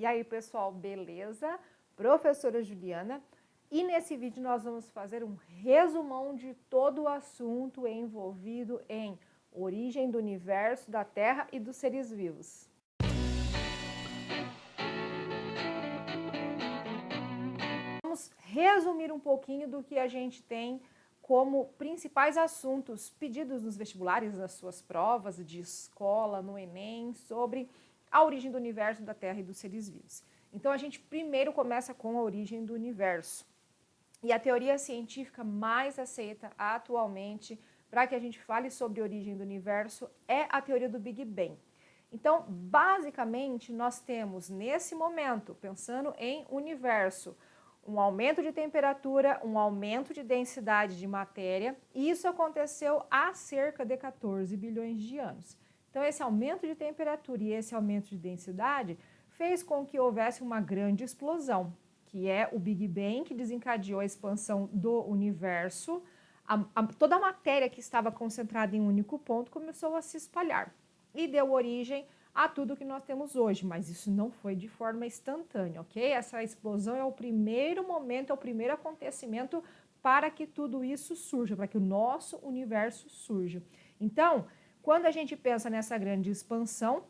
E aí, pessoal, beleza? Professora Juliana. E nesse vídeo nós vamos fazer um resumão de todo o assunto envolvido em origem do universo, da Terra e dos seres vivos. Vamos resumir um pouquinho do que a gente tem como principais assuntos pedidos nos vestibulares, nas suas provas de escola, no Enem, sobre a origem do universo, da Terra e dos seres vivos. Então a gente primeiro começa com a origem do universo. E a teoria científica mais aceita atualmente para que a gente fale sobre a origem do universo é a teoria do Big Bang. Então, basicamente, nós temos nesse momento, pensando em universo, um aumento de temperatura, um aumento de densidade de matéria, e isso aconteceu há cerca de 14 bilhões de anos. Então, esse aumento de temperatura e esse aumento de densidade fez com que houvesse uma grande explosão, que é o Big Bang, que desencadeou a expansão do universo. Toda a matéria que estava concentrada em um único ponto começou a se espalhar e deu origem a tudo que nós temos hoje, mas isso não foi de forma instantânea, ok? Essa explosão é o primeiro momento, é o primeiro acontecimento para que tudo isso surja, para que o nosso universo surja. Então, quando a gente pensa nessa grande expansão,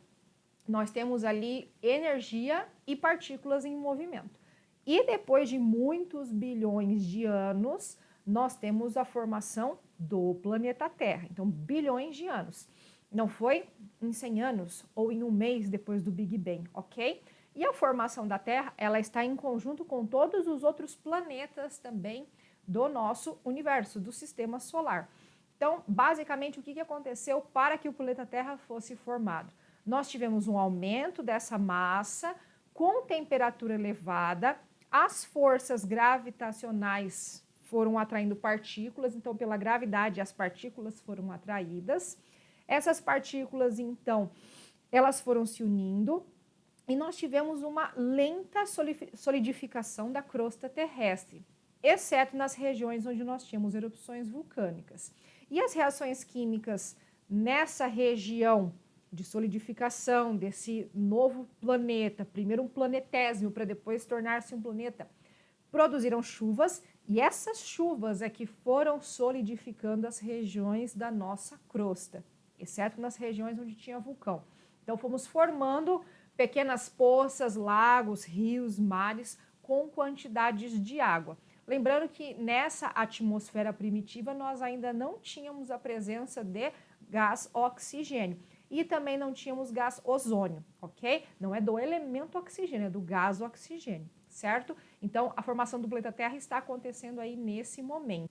nós temos ali energia e partículas em movimento. E depois de muitos bilhões de anos, nós temos a formação do planeta Terra. Então, bilhões de anos. Não foi em 100 anos ou em um mês depois do Big Bang, ok? E a formação da Terra, ela está em conjunto com todos os outros planetas também do nosso universo, do sistema solar. Então, basicamente, o que aconteceu para que o planeta Terra fosse formado? Nós tivemos um aumento dessa massa com temperatura elevada, as forças gravitacionais foram atraindo partículas, então pela gravidade as partículas foram atraídas. Essas partículas, então, elas foram se unindo e nós tivemos uma lenta solidificação da crosta terrestre, exceto nas regiões onde nós tínhamos erupções vulcânicas. E as reações químicas nessa região de solidificação desse novo planeta, primeiro um planetésimo para depois tornar-se um planeta, produziram chuvas e essas chuvas é que foram solidificando as regiões da nossa crosta, exceto nas regiões onde tinha vulcão. Então fomos formando pequenas poças, lagos, rios, mares com quantidades de água. Lembrando que nessa atmosfera primitiva nós ainda não tínhamos a presença de gás oxigênio. E também não tínhamos gás ozônio, ok? Não é do elemento oxigênio, é do gás oxigênio, certo? Então, a formação do planeta Terra está acontecendo aí nesse momento.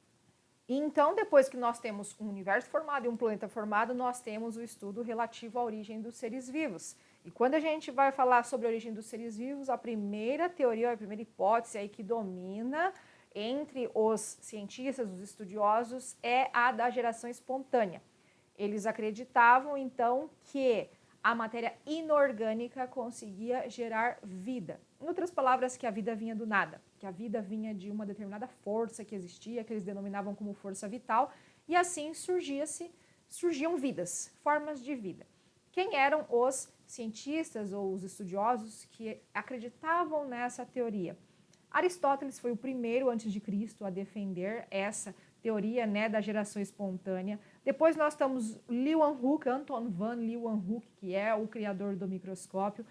E então, depois que nós temos um universo formado e um planeta formado, nós temos o estudo relativo à origem dos seres vivos. E quando a gente vai falar sobre a origem dos seres vivos, a primeira teoria, a primeira hipótese aí que domina entre os cientistas, os estudiosos, é a da geração espontânea. Eles acreditavam, então, que a matéria inorgânica conseguia gerar vida. Em outras palavras, que a vida vinha do nada, que a vida vinha de uma determinada força que existia, que eles denominavam como força vital, e assim surgiam vidas, formas de vida. Quem eram os cientistas ou os estudiosos que acreditavam nessa teoria? Aristóteles foi o primeiro antes de Cristo a defender essa teoria, né, da geração espontânea. Depois nós temos Leeuwenhoek, Anton van Leeuwenhoek, que é o criador do microscópio,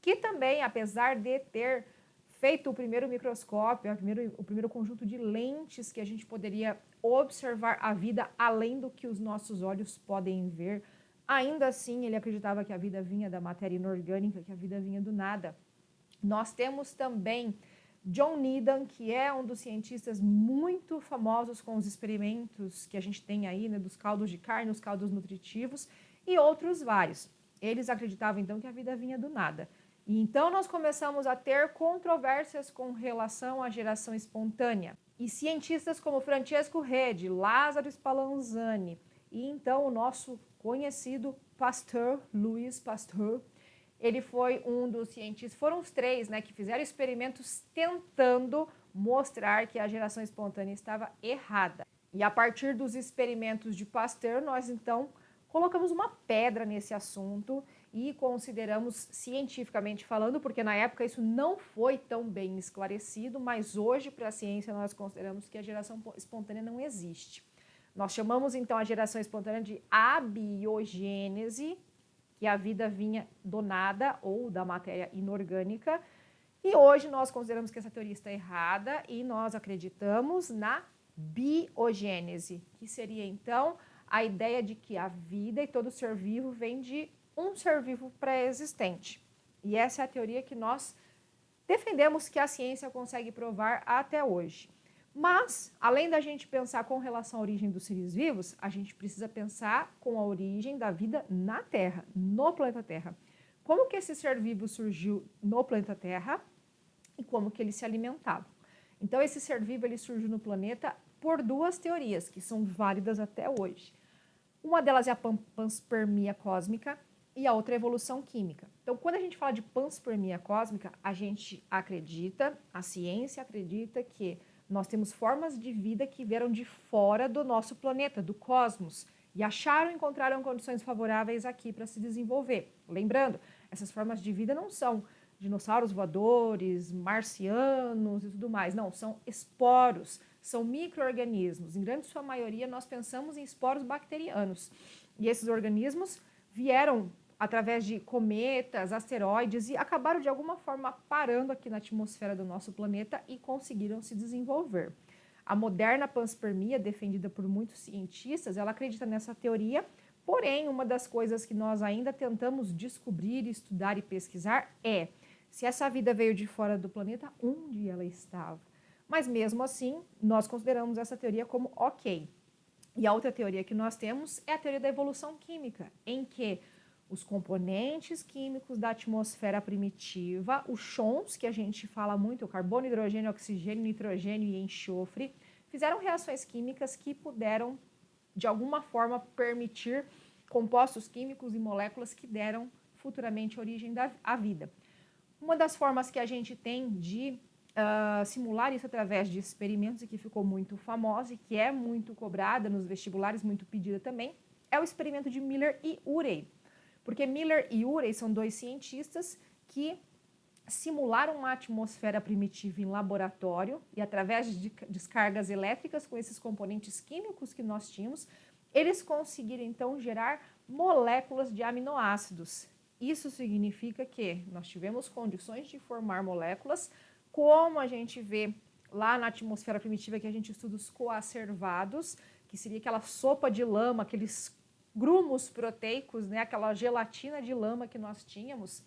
que também, apesar de ter feito o primeiro microscópio, o primeiro conjunto de lentes que a gente poderia observar a vida além do que os nossos olhos podem ver, ainda assim ele acreditava que a vida vinha da matéria inorgânica, que a vida vinha do nada. Nós temos também John Needham, que é um dos cientistas muito famosos com os experimentos que a gente tem aí, né, dos caldos de carne, os caldos nutritivos, e outros vários. Eles acreditavam, então, que a vida vinha do nada. E então nós começamos a ter controvérsias com relação à geração espontânea. E cientistas como Francesco Redi, Lázaro Spallanzani, e então o nosso conhecido Pasteur, Louis Pasteur, ele foi um dos cientistas, foram os três, né, que fizeram experimentos tentando mostrar que a geração espontânea estava errada. E a partir dos experimentos de Pasteur, nós então colocamos uma pedra nesse assunto e consideramos, cientificamente falando, porque na época isso não foi tão bem esclarecido, mas hoje, para a ciência, nós consideramos que a geração espontânea não existe. Nós chamamos, então, a geração espontânea de abiogênese, que a vida vinha do nada ou da matéria inorgânica, e hoje nós consideramos que essa teoria está errada e nós acreditamos na biogênese, que seria, então, a ideia de que a vida e todo ser vivo vem de um ser vivo pré-existente. E essa é a teoria que nós defendemos que a ciência consegue provar até hoje. Mas, além da gente pensar com relação à origem dos seres vivos, a gente precisa pensar com a origem da vida na Terra, no planeta Terra. Como que esse ser vivo surgiu no planeta Terra e como que ele se alimentava? Então, esse ser vivo ele surgiu no planeta por duas teorias, que são válidas até hoje. Uma delas é a panspermia cósmica e a outra é a evolução química. Então, quando a gente fala de panspermia cósmica, a gente acredita, a ciência acredita que nós temos formas de vida que vieram de fora do nosso planeta, do cosmos, e encontraram condições favoráveis aqui para se desenvolver. Lembrando, essas formas de vida não são dinossauros voadores, marcianos e tudo mais. Não, são esporos, são micro-organismos. Em grande sua maioria, nós pensamos em esporos bacterianos. E esses organismos vieram através de cometas, asteroides e acabaram de alguma forma parando aqui na atmosfera do nosso planeta e conseguiram se desenvolver. A moderna panspermia, defendida por muitos cientistas, ela acredita nessa teoria, porém, uma das coisas que nós ainda tentamos descobrir, estudar e pesquisar é se essa vida veio de fora do planeta, onde ela estava. Mas mesmo assim, nós consideramos essa teoria como ok. E a outra teoria que nós temos é a teoria da evolução química, em que os componentes químicos da atmosfera primitiva, os chons, que a gente fala muito, carbono, hidrogênio, oxigênio, nitrogênio e enxofre, fizeram reações químicas que puderam, de alguma forma, permitir compostos químicos e moléculas que deram futuramente origem à vida. Uma das formas que a gente tem de simular isso através de experimentos e que ficou muito famosa e que é muito cobrada nos vestibulares, muito pedida também, é o experimento de Miller e Urey. Porque Miller e Urey são dois cientistas que simularam uma atmosfera primitiva em laboratório e através de descargas elétricas com esses componentes químicos que nós tínhamos, eles conseguiram então gerar moléculas de aminoácidos. Isso significa que nós tivemos condições de formar moléculas, como a gente vê lá na atmosfera primitiva que a gente estuda os coacervados, que seria aquela sopa de lama, aqueles grumos proteicos, né, aquela gelatina de lama que nós tínhamos,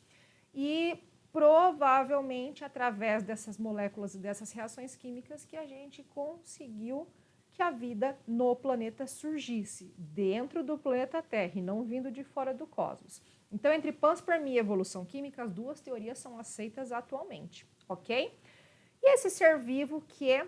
e provavelmente através dessas moléculas e dessas reações químicas que a gente conseguiu que a vida no planeta surgisse dentro do planeta Terra e não vindo de fora do cosmos. Então, entre panspermia e evolução química, as duas teorias são aceitas atualmente, ok? E esse ser vivo que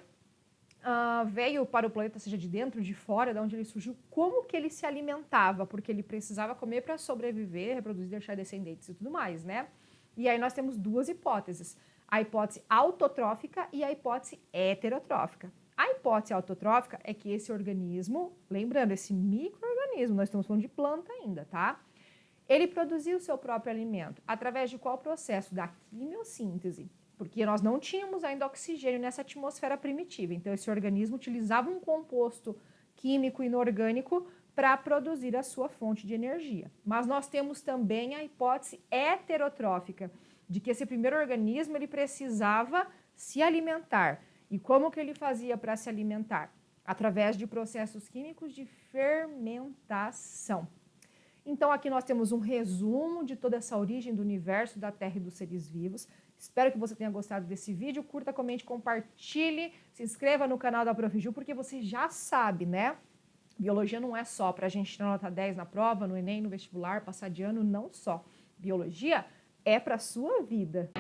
veio para o planeta, seja de dentro, de fora, de onde ele surgiu, como que ele se alimentava? Porque ele precisava comer para sobreviver, reproduzir, deixar descendentes e tudo mais, né? E aí nós temos duas hipóteses, a hipótese autotrófica e a hipótese heterotrófica. A hipótese autotrófica é que esse organismo, lembrando, esse micro-organismo, nós estamos falando de planta ainda, tá? Ele produzia o seu próprio alimento. Através de qual processo? Da quimiossíntese. Porque nós não tínhamos ainda oxigênio nessa atmosfera primitiva. Então, esse organismo utilizava um composto químico inorgânico para produzir a sua fonte de energia. Mas nós temos também a hipótese heterotrófica, de que esse primeiro organismo ele precisava se alimentar. E como que ele fazia para se alimentar? Através de processos químicos de fermentação. Então, aqui nós temos um resumo de toda essa origem do universo, da Terra e dos seres vivos. Espero que você tenha gostado desse vídeo. Curta, comente, compartilhe, se inscreva no canal da Prof. Ju, porque você já sabe, né? Biologia não é só para a gente tirar nota 10 na prova, no Enem, no vestibular, passar de ano, não só. Biologia é para a sua vida.